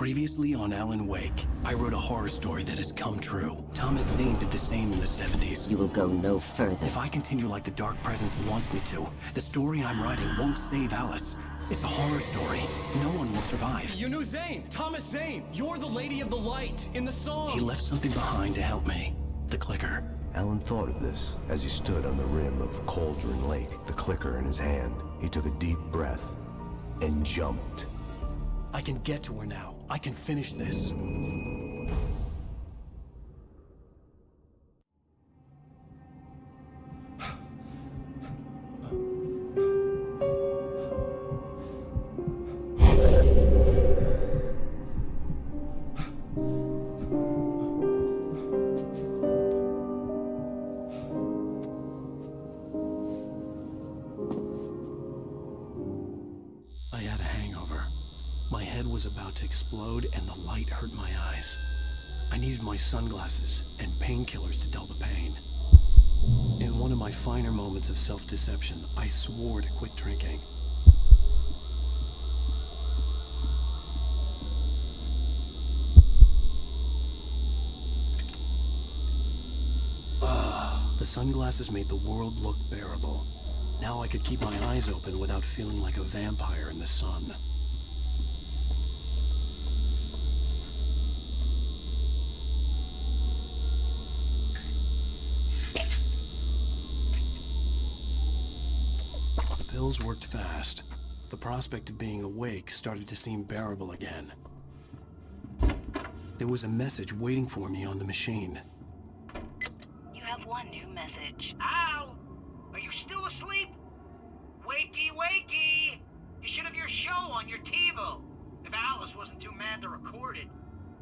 Previously on Alan Wake, I wrote a horror story that has come true. Thomas Zane did the same in the 70s. You will go no further. If I continue like the Dark Presence wants me to, the story I'm writing won't save Alice. It's a horror story. No one will survive. You knew Zane! Thomas Zane! You're the Lady of the Light in the song! He left something behind to help me. The clicker. Alan thought of this as he stood on the rim of Cauldron Lake, the clicker in his hand. He took a deep breath and jumped. I can get to her now. I can finish this. I had a hangover. My head was about to explode and the light hurt my eyes. I needed my sunglasses and painkillers to dull the pain. In one of my finer moments of self-deception, I swore to quit drinking. The sunglasses made the world look bearable. Now I could keep my eyes open without feeling like a vampire in the sun. The pills worked fast. The prospect of being awake started to seem bearable again. There was a message waiting for me on the machine. You have one new message. Ow! Are you still asleep? Wakey, wakey! You should have your show on your TiVo. If Alice wasn't too mad to record it.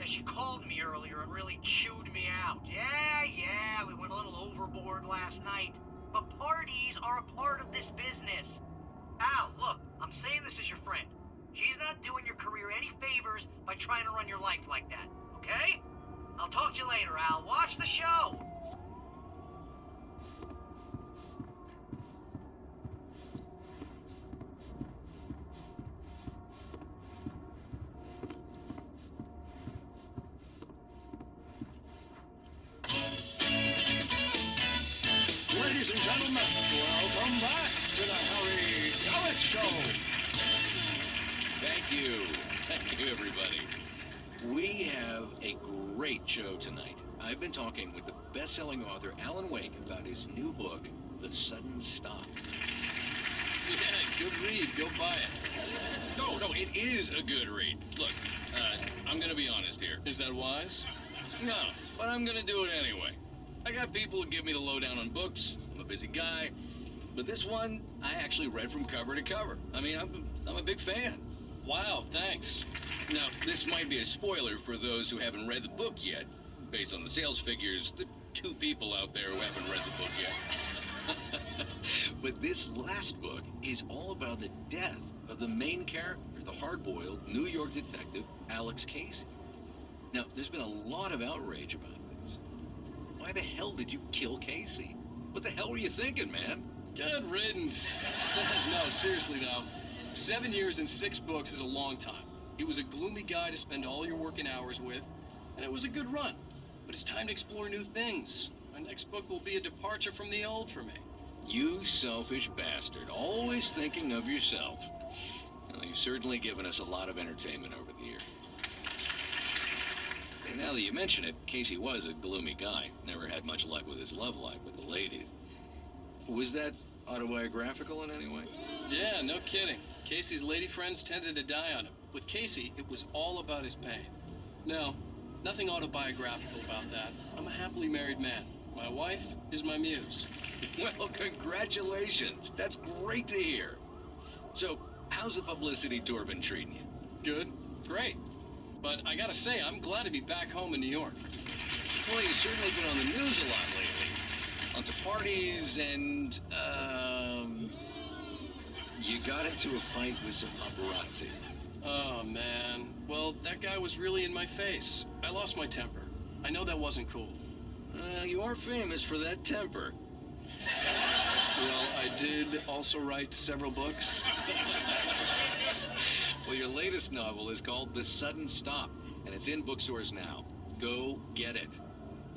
As she called me earlier and really chewed me out. Yeah, we went a little overboard last night. But parties are a part of this business. Al, look, I'm saying this as your friend. She's not doing your career any favors by trying to run your life like that, okay? I'll talk to you later, Al. Watch the show! Ladies and gentlemen, welcome back to the Harry Gallic Show. Thank you. Thank you, everybody. We have a great show tonight. I've been talking with the best-selling author Alan Wake about his new book, The Sudden Stop. Yeah, good read. Go buy it. No, it is a good read. Look, I'm gonna be honest here. Is that wise? No, but I'm gonna do it anyway. I got people who give me the lowdown on books. I'm a busy guy. But this one, I actually read from cover to cover. I mean, I'm a big fan. Wow, thanks. Now, this might be a spoiler for those who haven't read the book yet. Based on the sales figures, the 2 people out there who haven't read the book yet. But this last book is all about the death of the main character, the hard-boiled New York detective, Alex Casey. Now, there's been a lot of outrage about this. Why the hell did you kill Casey? What the hell were you thinking, man? Good riddance. No, seriously though. 7 years and 6 books is a long time. He was a gloomy guy to spend all your working hours with, and it was a good run. But it's time to explore new things. My next book will be a departure from the old for me. You selfish bastard, always thinking of yourself. Well, you've certainly given us a lot of entertainment over the years. And now that you mention it, Casey was a gloomy guy. Never had much luck with his love life with the ladies. Was that autobiographical in any way? Yeah, no kidding. Casey's lady friends tended to die on him. With Casey, it was all about his pain. No, nothing autobiographical about that. I'm a happily married man. My wife is my muse. Well, congratulations. That's great to hear. So, how's the publicity tour been treating you? Good, great. But I gotta say, I'm glad to be back home in New York. Well, you've certainly been on the news a lot lately. Lots of parties and, you got into a fight with some paparazzi. Oh, man. Well, that guy was really in my face. I lost my temper. I know that wasn't cool. You are famous for that temper. Well, I did also write several books. Well, your latest novel is called The Sudden Stop, and it's in bookstores now. Go get it.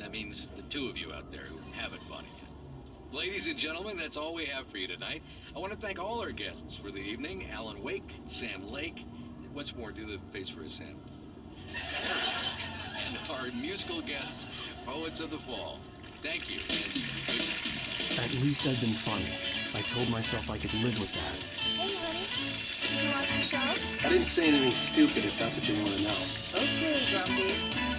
That means the two of you out there who haven't bought it yet. Ladies and gentlemen, that's all we have for you tonight. I want to thank all our guests for the evening. Alan Wake, Sam Lake. Once more, do the face for a Sam. And our musical guests, Poets of the Fall. Thank you. At least I've been funny. I told myself I could live with that. Hey, honey. Did you watch the show? I didn't say anything stupid if that's what you want to know. Okay, Grumpy.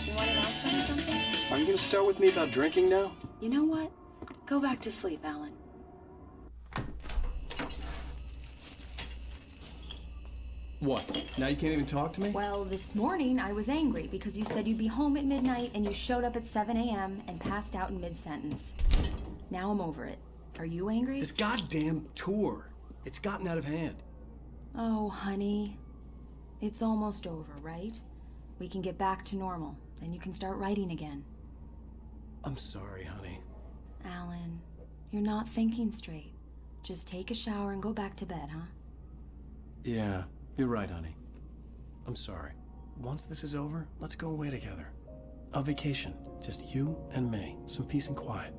You want to ask me something? Are you going to start with me about drinking now? You know what? Go back to sleep, Alan. What? Now you can't even talk to me? Well, this morning I was angry because you said you'd be home at midnight and you showed up at 7 a.m. and passed out in mid-sentence. Now I'm over it. Are you angry? This goddamn tour. It's gotten out of hand. Oh, honey. It's almost over, right? We can get back to normal. Then you can start writing again. I'm sorry, honey. Alan, you're not thinking straight. Just take a shower and go back to bed, huh? Yeah, you're right, honey. I'm sorry. Once this is over, let's go away together. A vacation. Just you and me. Some peace and quiet.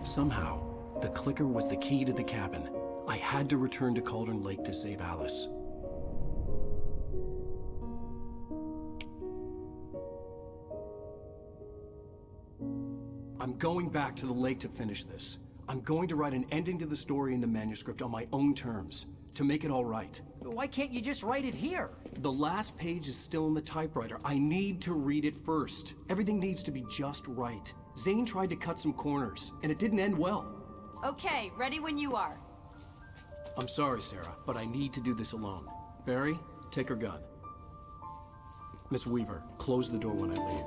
Somehow, the clicker was the key to the cabin. I had to return to Cauldron Lake to save Alice. I'm going back to the lake to finish this. I'm going to write an ending to the story in the manuscript on my own terms, to make it all right. Why can't you just write it here? The last page is still in the typewriter. I need to read it first. Everything needs to be just right. Zane tried to cut some corners, and it didn't end well. Okay, ready when you are. I'm sorry, Sarah, but I need to do this alone. Barry, take her gun. Miss Weaver, close the door when I leave.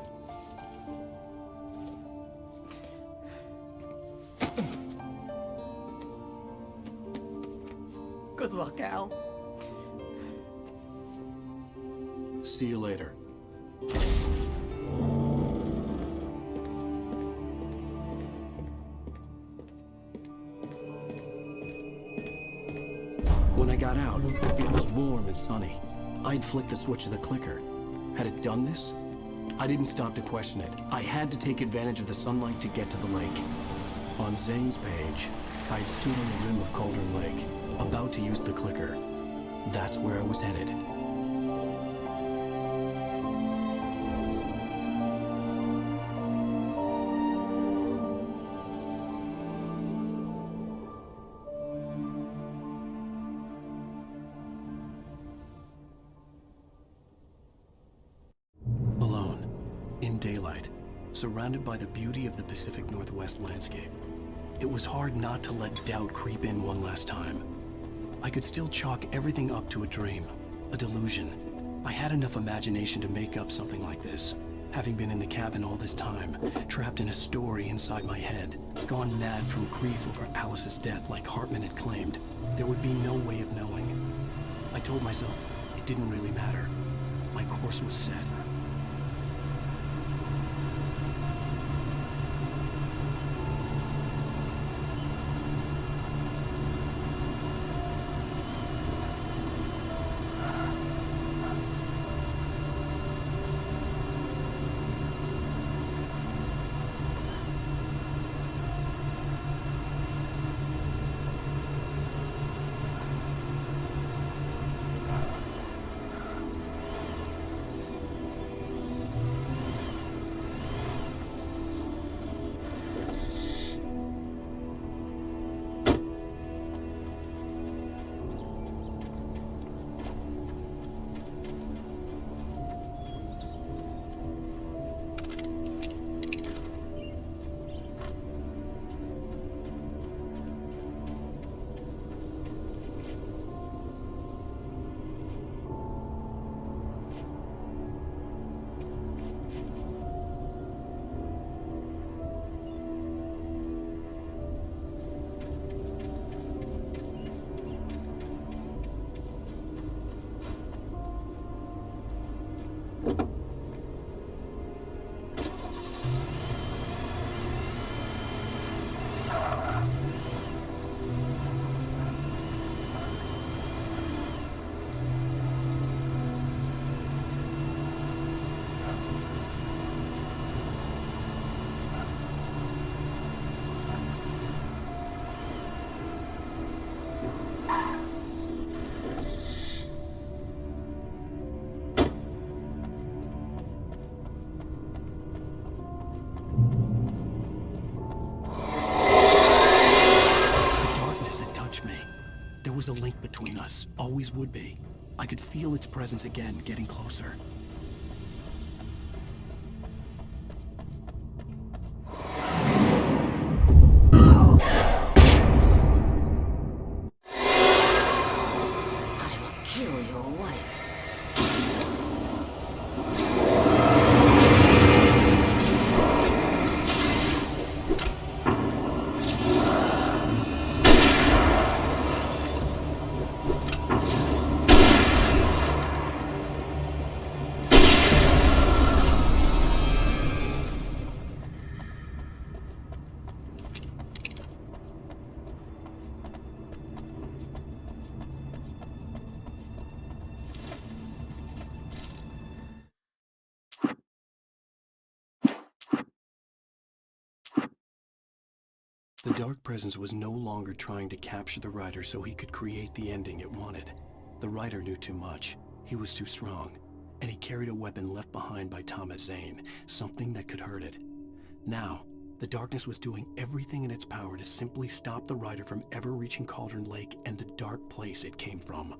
Good luck, Al. See you later. When I got out, it was warm and sunny. I'd flicked the switch of the clicker. Had it done this? I didn't stop to question it. I had to take advantage of the sunlight to get to the lake. On Zane's page, I'd stood on the rim of Cauldron Lake, about to use the clicker. That's where I was headed. Alone, in daylight, surrounded by the beauty of the Pacific Northwest landscape. It was hard not to let doubt creep in one last time. I could still chalk everything up to a dream, a delusion. I had enough imagination to make up something like this. Having been in the cabin all this time, trapped in a story inside my head, gone mad from grief over Alice's death like Hartman had claimed, there would be no way of knowing. I told myself it didn't really matter. My course was set. was a link between us, always would be. I could feel its presence again, getting closer. I will kill your wife. The dark presence was no longer trying to capture the writer so he could create the ending it wanted. The writer knew too much. He was too strong. And he carried a weapon left behind by Thomas Zane, something that could hurt it. Now, the darkness was doing everything in its power to simply stop the writer from ever reaching Cauldron Lake and the dark place it came from.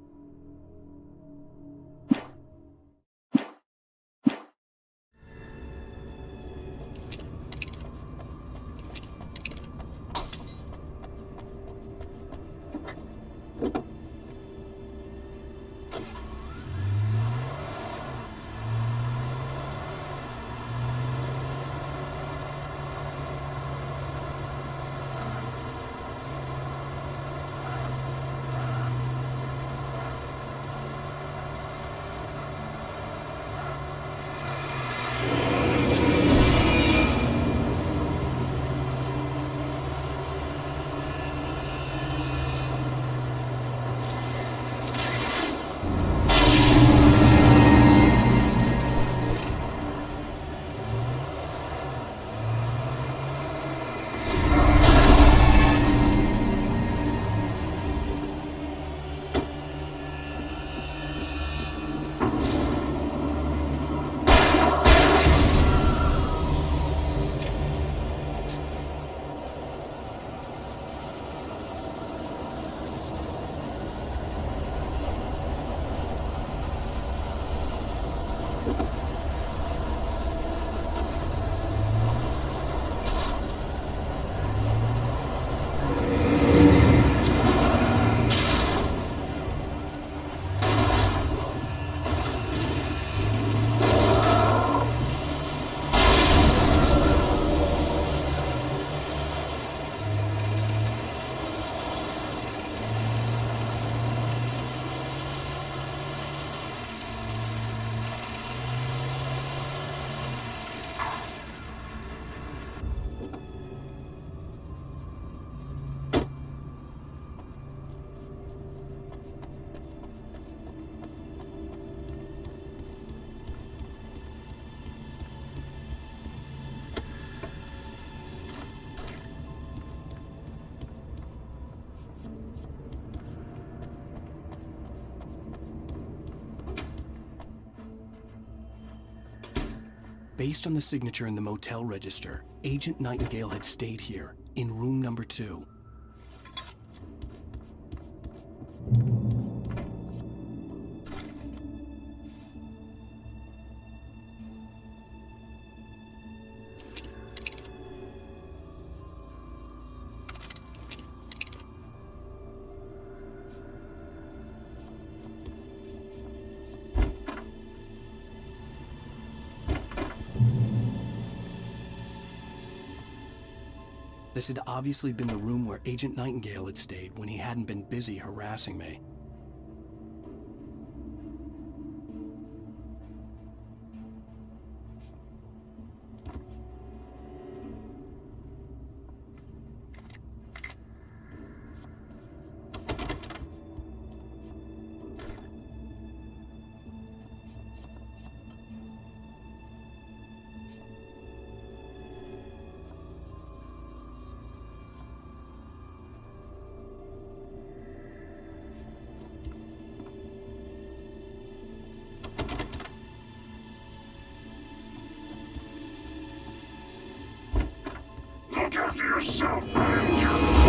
Based on the signature in the motel register, Agent Nightingale had stayed here, in room number 2. This had obviously been the room where Agent Nightingale had stayed when he hadn't been busy harassing me. Look after yourself, man.